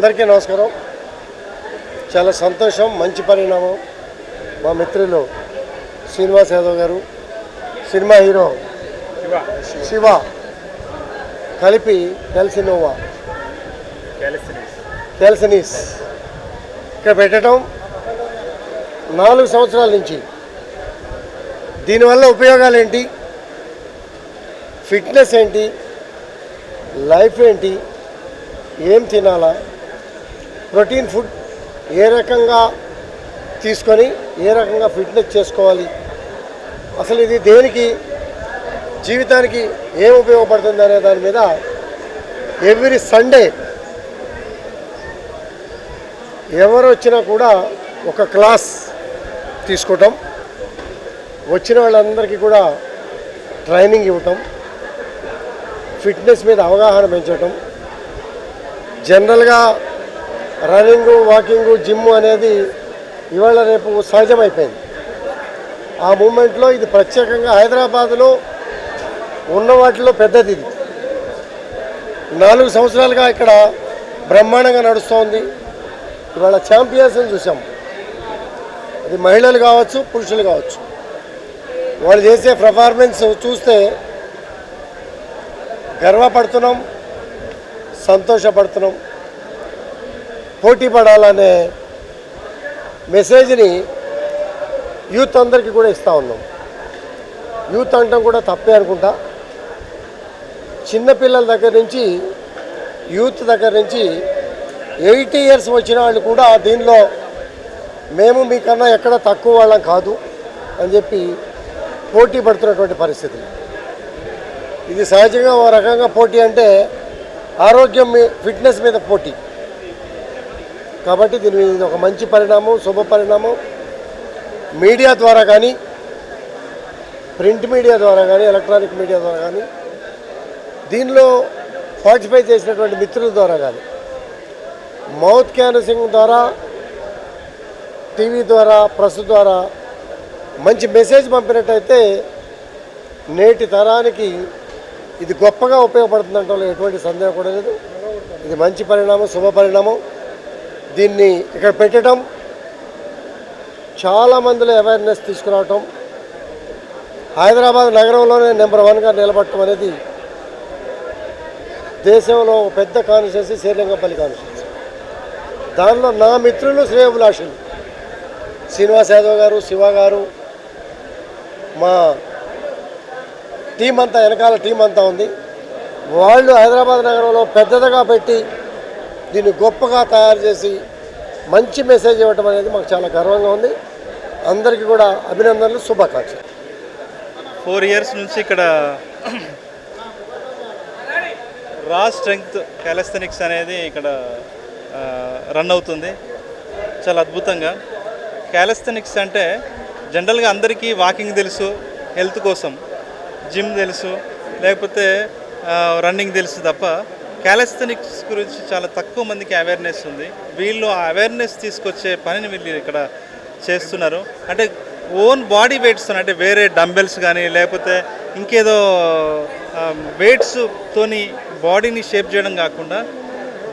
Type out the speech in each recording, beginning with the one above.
అందరికీ నమస్కారం. చాలా సంతోషం, మంచి పరిణామం. మా మిత్రులు శ్రీనివాస్ యాదవ్ గారు, సినిమా హీరో శివ కలిపి క్యాల్సినోవా క్యాల్సినీస్ ఇక్కడ పెట్టడం 4 సంవత్సరాల నుంచి. దీనివల్ల ఉపయోగాలు ఏంటి, ఫిట్నెస్ ఏంటి, లైఫ్ ఏంటి, ఏం తినాలా, ప్రోటీన్ ఫుడ్ ఏ రకంగా తీసుకొని ఏ రకంగా ఫిట్నెస్ చేసుకోవాలి, అసలు ఇది దేనికి జీవితానికి ఏం ఉపయోగపడుతుంది అనే దాని మీద ఎవ్రీ సండే ఎవరు వచ్చినా కూడా ఒక క్లాస్ తీసుకోవటం, వచ్చిన వాళ్ళందరికీ కూడా ట్రైనింగ్ ఇవ్వటం, ఫిట్నెస్ మీద అవగాహన పెంచటం. జనరల్గా రన్నింగు, వాకింగు, జిమ్ అనేది ఇవాళ రేపు సహజమైపోయింది. ఆ మూమెంట్లో ఇది ప్రత్యేకంగా హైదరాబాదులో ఉన్న వాటిలో పెద్దది. ఇది 4 సంవత్సరాలుగా ఇక్కడ బ్రహ్మాండంగా నడుస్తోంది. ఇవాళ ఛాంపియన్స్ని చూసాం. అది మహిళలు కావచ్చు, పురుషులు కావచ్చు. వాళ్ళు చేసే పర్ఫార్మెన్స్ చూస్తే గర్వపడుతున్నాం, సంతోషపడుతున్నాం. పోటీ పడాలనే మెసేజ్ని యూత్ అందరికీ కూడా ఇస్తూ ఉన్నాం. యూత్ అంటాం కూడా తప్పే అనుకుంటా. చిన్నపిల్లల దగ్గర నుంచి యూత్ దగ్గర నుంచి 80 ఇయర్స్ వచ్చిన వాళ్ళు కూడా దీనిలో మేము మీకన్నా ఎక్కడ తక్కువ వాళ్ళం కాదు అని చెప్పి పోటీ పడుతున్నటువంటి పరిస్థితి. ఇది సహజంగా ఓ రకంగా పోటీ అంటే ఆరోగ్యం ఫిట్నెస్ మీద పోటీ. కాబట్టి దీని మీద ఒక మంచి పరిణామం, శుభ పరిణామం. మీడియా ద్వారా కానీ, ప్రింట్ మీడియా ద్వారా కానీ, ఎలక్ట్రానిక్ మీడియా ద్వారా కానీ, దీనిలో పార్టిసిపేట్ చేసినటువంటి మిత్రుల ద్వారా కానీ, మౌత్ క్యాన్వసింగ్ ద్వారా, టీవీ ద్వారా, ప్రెస్ ద్వారా మంచి మెసేజ్ పంపినట్టయితే నేటి తరానికి ఇది గొప్పగా ఉపయోగపడుతుందంటే ఎటువంటి సందేహం కూడా లేదు. ఇది మంచి పరిణామం, శుభ పరిణామం. దీన్ని ఇక్కడ పెట్టడం, చాలామందిలో అవేర్నెస్ తీసుకురావటం, హైదరాబాద్ నగరంలోనే నెంబర్ 1గా నిలబడటం అనేది దేశంలో పెద్ద కాన్స్టిట్యున్సీ శ్రీరంగపల్లి కాన్స్టిట్యున్సీ. దానిలో నా మిత్రులు శ్రేయోభిలాషులు శ్రీనివాస్ యాదవ్ గారు, శివ గారు, మా టీం అంతా, వెనకాల టీం అంతా ఉంది. వాళ్ళు హైదరాబాద్ నగరంలో పెద్దదిగా పెట్టి దీన్ని గొప్పగా తయారు చేసి మంచి మెసేజ్ ఇవ్వటం అనేది మాకు చాలా గర్వంగా ఉంది. అందరికీ కూడా అభినందనలు, శుభాకాంక్షలు. 4 ఇయర్స్ నుంచి ఇక్కడ రా స్ట్రెంగ్త్ క్యాలిస్థెనిక్స్ అనేది ఇక్కడ రన్ అవుతుంది. చాలా అద్భుతంగా. క్యాలిస్థెనిక్స్ అంటే జనరల్గా అందరికీ వాకింగ్ తెలుసు, హెల్త్ కోసం, జిమ్ తెలుసు, లేకపోతే రన్నింగ్ తెలుసు తప్ప క్యాలిస్థెనిక్స్ గురించి చాలా తక్కువ మందికి అవేర్నెస్ ఉంది. వీళ్ళు ఆ అవేర్నెస్ తీసుకొచ్చే పనిని వీళ్ళు ఇక్కడ చేస్తున్నారు. అంటే ఓన్ బాడీ వెయిట్స్, అంటే వేరే డంబెల్స్ కానీ లేకపోతే ఇంకేదో వెయిట్స్తోని బాడీని షేప్ చేయడం కాకుండా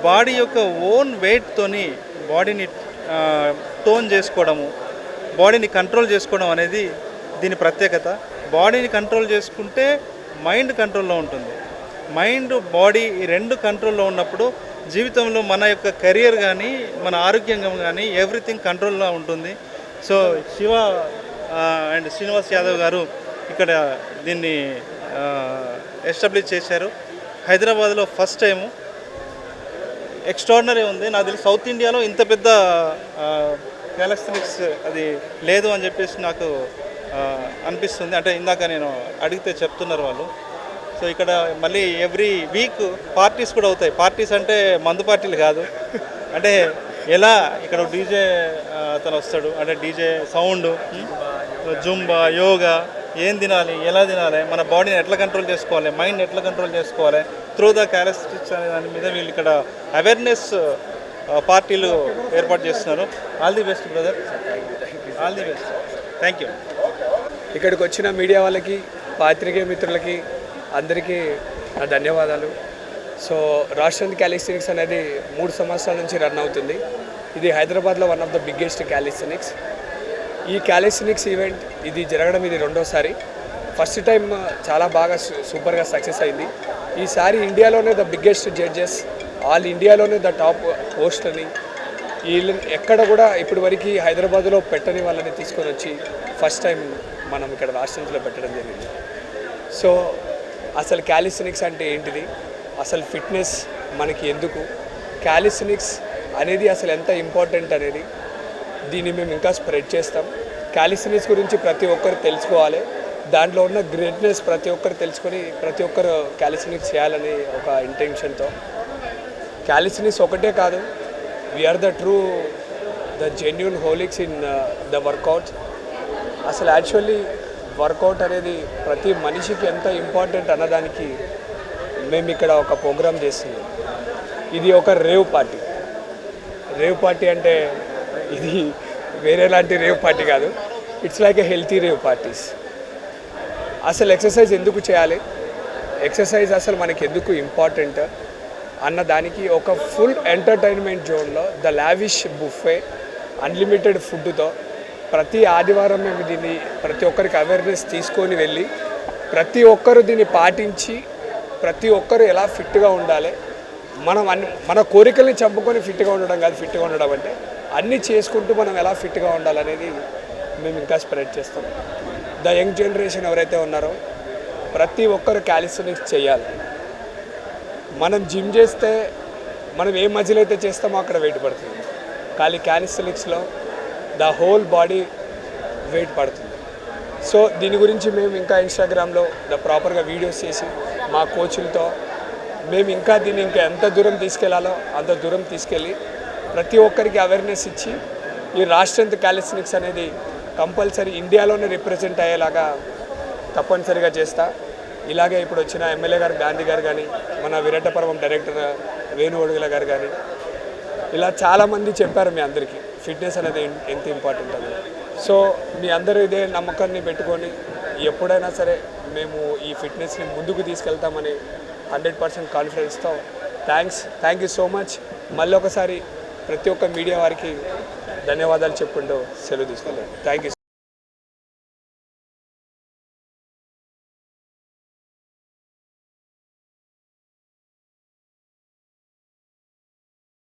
బాడీ యొక్క ఓన్ వెయిట్తోని బాడీని టోన్ చేసుకోవడము, బాడీని కంట్రోల్ చేసుకోవడం అనేది దీని ప్రత్యేకత. బాడీని కంట్రోల్ చేసుకుంటే మైండ్ కంట్రోల్లో ఉంటుంది. మైండ్, బాడీ ఈ 2 కంట్రోల్లో ఉన్నప్పుడు జీవితంలో మన యొక్క కెరియర్ కానీ, మన ఆరోగ్యంగా కానీ ఎవ్రీథింగ్ కంట్రోల్లో ఉంటుంది. సో శివ అండ్ శ్రీనివాస్ యాదవ్ గారు ఇక్కడ దీన్ని ఎస్టాబ్లిష్ చేశారు. హైదరాబాద్లో ఫస్ట్ టైము. ఎక్స్ట్రాడినరీ ఉంది. నాకు తెలిసి సౌత్ ఇండియాలో ఇంత పెద్ద క్యాలిస్థెనిక్స్ అది లేదు అని చెప్పేసి నాకు అనిపిస్తుంది. అంటే ఇందాక నేను అడిగితే చెప్తున్నారు వాళ్ళు. సో ఇక్కడ మళ్ళీ ఎవ్రీ వీక్ పార్టీస్ కూడా అవుతాయి. పార్టీస్ అంటే మందు పార్టీలు కాదు, అంటే ఎలా ఇక్కడ డీజే అతను వస్తాడు, అంటే డీజే సౌండ్, జుంబా, యోగా, ఏం తినాలి, ఎలా తినాలి, మన బాడీని ఎట్లా కంట్రోల్ చేసుకోవాలి, మైండ్ ఎట్లా కంట్రోల్ చేసుకోవాలి త్రూ ద క్యాలిస్థెనిక్స్ అనే దాని మీద వీళ్ళు ఇక్కడ అవేర్నెస్ పార్టీలు ఏర్పాటు చేస్తున్నారు. All the best brother, all the best. Thank you. ఇక్కడికి వచ్చిన మీడియా వాళ్ళకి, పాత్రికేయ మిత్రులకి అందరికీ నా ధన్యవాదాలు. సో రాష్ట్రంది క్యాలిస్థెనిక్స్ అనేది 3 సంవత్సరాల నుంచి రన్ అవుతుంది. ఇది హైదరాబాద్లో one of the biggest callisthenics. ఈ క్యాలిస్థెనిక్స్ ఈవెంట్ ఇది జరగడం ఇది రెండోసారి. ఫస్ట్ టైం చాలా బాగా సూపర్గా సక్సెస్ అయింది. ఈసారి ఇండియాలోనే ద బిగ్గెస్ట్ జడ్జెస్, ఆల్ ఇండియాలోనే ద టాప్ హోస్ట్ అని వీళ్ళని ఎక్కడ కూడా ఇప్పటి వరకు హైదరాబాద్లో పెట్టని వాళ్ళని తీసుకొని వచ్చి ఫస్ట్ టైం మనం ఇక్కడ రాష్ట్రంలో పెట్టడం జరిగింది. సో అసలు క్యాలిస్థెనిక్స్ అంటే ఏంటిది, అసలు ఫిట్నెస్ మనకి ఎందుకు, క్యాలిస్థెనిక్స్ అనేది అసలు ఎంత ఇంపార్టెంట్ అనేది దీన్ని మేము ఇంకా స్ప్రెడ్ చేస్తాం. క్యాలిస్థెనిక్స్ గురించి ప్రతి ఒక్కరు తెలుసుకోవాలి, దాంట్లో ఉన్న గ్రేట్నెస్ ప్రతి ఒక్కరు తెలుసుకొని ప్రతి ఒక్కరు క్యాలిస్థెనిక్స్ చేయాలని ఒక ఇంటెన్షన్తో. క్యాలిస్థెనిక్స్ ఒకటే కాదు, we're the genuine holics in the workout. అసలు యాక్చువల్లీ వర్కౌట్ అనేది ప్రతి మనిషికి ఎంత ఇంపార్టెంట్ అన్నదానికి మేము ఇక్కడ ఒక ప్రోగ్రామ్ చేస్తున్నాం. ఇది ఒక రేవ్ పార్టీ. రేవ్ పార్టీ అంటే ఇది వేరేలాంటి రేవ్ పార్టీ కాదు, it's like a healthy rave parties. అసలు ఎక్సర్సైజ్ ఎందుకు చేయాలి, ఎక్సర్సైజ్ అసలు మనకి ఎందుకు ఇంపార్టెంట్ అన్న దానికి ఒక ఫుల్ ఎంటర్టైన్మెంట్ జోన్లో ద లావిష్ బుఫే అన్లిమిటెడ్ ఫుడ్తో ప్రతి ఆదివారం మేము దీన్ని ప్రతి ఒక్కరికి అవేర్నెస్ తీసుకొని వెళ్ళి ప్రతి ఒక్కరు దీన్ని పాటించి ప్రతి ఒక్కరు ఎలా ఫిట్గా ఉండాలి, మన కోరికల్ని చంపుకొని ఫిట్గా ఉండడం కాదు, ఫిట్గా ఉండడం అంటే అన్నీ చేసుకుంటూ మనం ఎలా ఫిట్గా ఉండాలనేది మేము ఇంకా స్ప్రెడ్ చేస్తాం. ద యంగ్ జనరేషన్ ఎవరైతే ఉన్నారో ప్రతి ఒక్కరు క్యాలిస్థెనిక్స్ చేయాలి. మనం జిమ్ చేస్తే మనం ఏ మజిల్ అయితే చేస్తామో అక్కడ వెయిట్ పడుతుంది, కానీ క్యాలిస్థెనిక్స్లో ద హోల్ బాడీ వెయిట్ పడుతుంది. సో దీని గురించి మేము ఇంకా ఇన్స్టాగ్రామ్లో ప్రాపర్గా వీడియోస్ చేసి మా కోచ్లతో మేము ఇంకా దీన్ని ఇంకా ఎంత దూరం తీసుకెళ్లాలో అంత దూరం తీసుకెళ్ళి ప్రతి ఒక్కరికి అవేర్నెస్ ఇచ్చి ఈ రాష్ట్రంతో క్యాలిస్థెనిక్స్ అనేది కంపల్సరీ ఇండియాలోనే రిప్రజెంట్ అయ్యేలాగా తప్పనిసరిగా చేస్తా. ఇలాగే ఇప్పుడు వచ్చిన ఎమ్మెల్యే గారు గాంధీ గారు కానీ, మన విరటపర్వం డైరెక్టర్ వేణు ఒడుగుల గారు కానీ, ఇలా చాలామంది చెప్పారు మీ అందరికీ ఫిట్నెస్ అనేది ఎంత ఇంపార్టెంట్ అని. సో మీ అందరూ ఇదే నమ్మకాన్ని పెట్టుకొని ఎప్పుడైనా సరే మేము ఈ ఫిట్నెస్ని ముందుకు తీసుకెళ్తామని 100% కాన్ఫిడెన్స్తో థ్యాంక్ యూ సో మచ్. మళ్ళీ ఒకసారి ప్రతి ఒక్క మీడియా వారికి ధన్యవాదాలు చెప్పుకుంటూ సెలవు తీసుకుంటాను. Thank you.